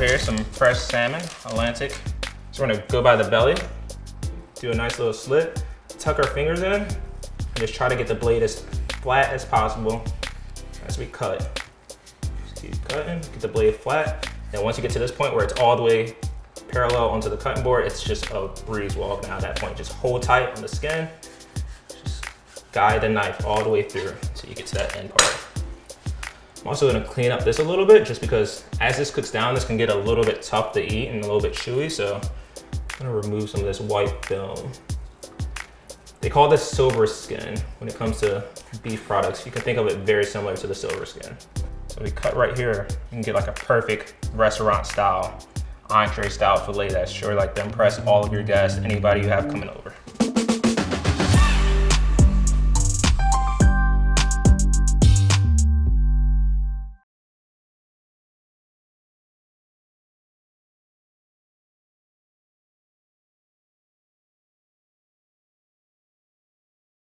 here some fresh salmon, Atlantic. So we're gonna go by the belly, do a nice little slit, tuck our fingers in, and just try to get the blade as flat as possible as we cut. Just keep cutting, get the blade flat. And once you get to this point where it's all the way parallel onto the cutting board, it's just a breeze walk now at that point. Just hold tight on the skin, just guide the knife all the way through until you get to that end part. I'm also gonna clean up this a little bit just because as this cooks down, this can get a little bit tough to eat and a little bit chewy, so I'm gonna remove some of this white film. They call this silver skin when it comes to beef products. You can think of it very similar to the silver skin. So we cut right here, you can get like a perfect restaurant style, entree style filet that's sure like to impress all of your guests, anybody you have coming over.